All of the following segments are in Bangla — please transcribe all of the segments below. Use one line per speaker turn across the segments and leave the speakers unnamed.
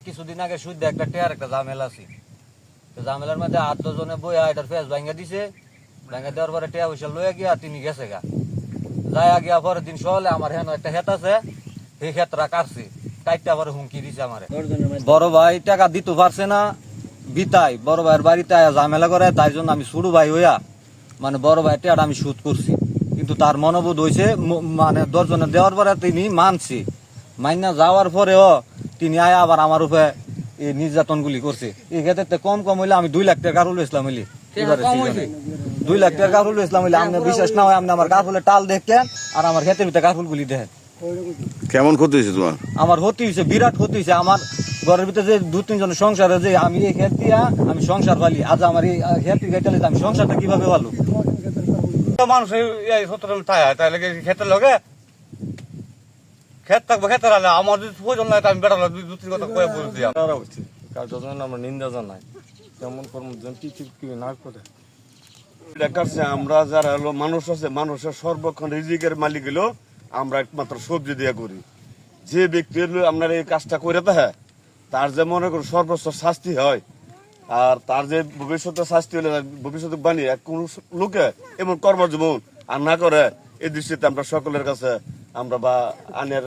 কিছুদিন আগে শুদ্ধ একটা টেয়ার একটা ঝামেলা আছে। ঝামেলার মধ্যে 8-10 জনে বইয়া এটার ফেস ভাঙ্গা দিছে। ভাঙ্গা দেওয়ার পরে টেয়া পয়সা লইয়া গিয়া তিনি গেছে গা। যাইয়া গিয়া পরের দিন সকালে আমার হেন একটা ক্ষেত আছে, সেই ক্ষেতটা কাটছে। কাটটা পরে হুমকি দিছে আমারে। বড় ভাই টাকা দিতে পারছে না, বিতাই বড় ভাইয়ের বাড়িতে ঝামেলা করে, তাই জন্য আমি ছোট ভাই হইয়া মানে বড় ভাই টেয়াটা আমি সুদ করছি। কিন্তু তার মনোবোধ হয়েছে, মানে 10 জনে দেওয়ার পরে তিনি মানছে। মাইনা যাওয়ার পরেও তিনি আয়া আবার আমার উপরে এই নির্যাতনগুলি করছে। এই ক্ষেত্রে কম হইলে আমি 2 লাখ টাকা কারুল ইসলাম হইলি 2 লাখ টাকা কারুল ইসলাম হইলে আপনি বিশ্বাস না হয় আপনি আমার কারফুলের টাল দেখেন আর আমার ক্ষেতের ভিতরে কারফুলগুলি দেখেন।
কেমন ক্ষতি হয়েছে তোমার?
আমার ক্ষতি হয়েছে, বিরাট ক্ষতি হয়েছে। আমার ঘরের ভিতরে যে 2-3 জনের সংসারে যে আমি এই ক্ষেত দিয়া আমি সংসার পালি, আজ আমার এই ক্ষেত গাইটালে আমি সংসারটা কিভাবে পালু?
মানুষ এই 17 তাহলে ক্ষেতের লগে ক্ষেত থাকবে ক্ষেতের আলে আমার যদি প্রয়োজন নাই আমি বেড়ালো 2-3 কথা কয়ে বলছি।
কার যখন আমরা নিন্দা জানাই কেমন কর্মজন কি না করে
দেখাচ্ছে আমরা যারা হলো মানুষ আছে, মানুষের সর্বক্ষণ রিজিকের মালিক হলো আমরা একমাত্র সবজি দিয়ে করি। যে ব্যক্তি হলো আপনার এই কাজটা করে থাকে তার যে মনে করুন সর্বোচ্চ শাস্তি হয়, আর তার যে ভবিষ্যতে শাস্তি হলে ভবিষ্যতে বানিয়ে কোন লোকে এমন কর্মজীবন আর না করে, এই দৃষ্টিতে আমরা সকলের কাছে আমরা বা আনের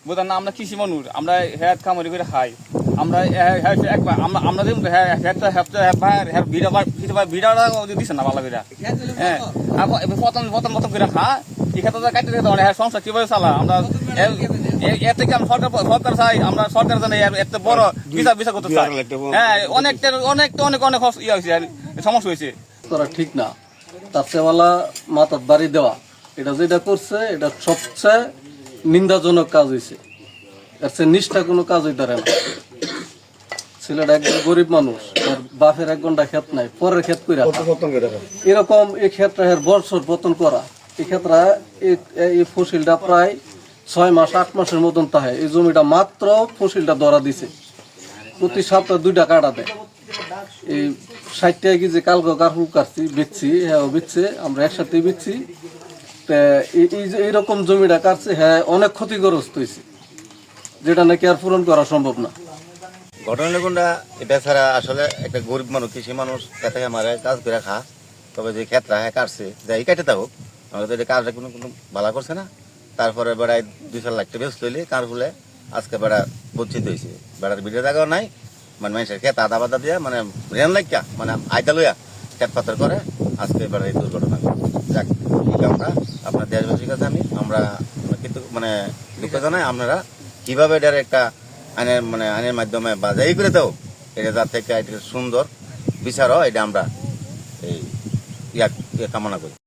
বুঝলেন না, আমরা কৃষি মানুষ, আমরা হেয়ার খামারি করে খাই। আমরা আমরা ভিড়া দিচ্ছে না ভালো ভিড়া, হ্যাঁ প্রথম করে খা এখানে কাটতে হ্যাঁ সংসার কিভাবে চালা। আমরা এর থেকে সরকার চাই, আমরা সরকার জানি এত বড় বিচার করতে চাই। হ্যাঁ অনেক ইয়ে হয়েছে, সমস্যা হয়েছে।
করা ঠিক না, তার চেয়েওয়ালা মাথার বাড়ি দেওয়া, এটা যেটা করছে এটা সবচেয়ে নিন্দাজনক কাজ হয়েছে। এর চেয়ে নিষ্ঠা কোনো কাজ হইতে পারে না। ছেলেটা একজন গরিব মানুষ, এর বাপের 1 ঘন্টা ক্ষেত নাই, পরের ক্ষেত করে এরকম এই ক্ষেত্রে বর্ষর পতন করা, এই ক্ষেত্রে এই ফসিলটা প্রায় 6 মাস 8 মাসের মতন তাহে। এই জমিটা মাত্র ফসিলটা ধরা দিছে, প্রতি সপ্তাহে 2টা কাটা দেয়। এই 60 টাকা কেজি কালকে কারফুল কাটছি, বেচছি, হ্যাঁ বেচছে, আমরা একসাথে বেচছি। এইরকম জমিটা কাটছে, হ্যাঁ অনেক ক্ষতিগ্রস্ত হয়েছে, যেটা নাকি আর পূরণ করা সম্ভব না।
ঘটনা কোনটা এটা ছাড়া আসলে একটা গরিব মানুষ, কৃষি মানুষ, খেতে মারে কাজ করে খা, তবে যে ক্ষেত্রা হ্যাঁ কাটছে যাই কেটে থাকুক, আমাদের তো কাজটা কোনো ভালো করছে না। তারপরে বেড়ায় 2-4 লাখ টাকা ব্যস্ত হইলে কার ফুলে আজকে বেড়া বঞ্চিত হয়েছে। বেড়ার ভিডিও জায়গাও নাই, মানে মানুষের ক্ষেত আদা বাদা দিয়া মানে রেন লাইকা মানে আইতা লইয়া ক্ষেত পাথর করে আজকে বেড়ার এই দুর্ঘটনা। যাক আমরা আপনার দেশবাসীর কাছে আমরা কিন্তু মানে দুঃখ জানাই, আপনারা কিভাবে এটার একটা আইনের মাধ্যমে বাজাই করে দাও, এটা যার থেকে সুন্দর বিচার হয়, এটা আমরা এই কামনা করি।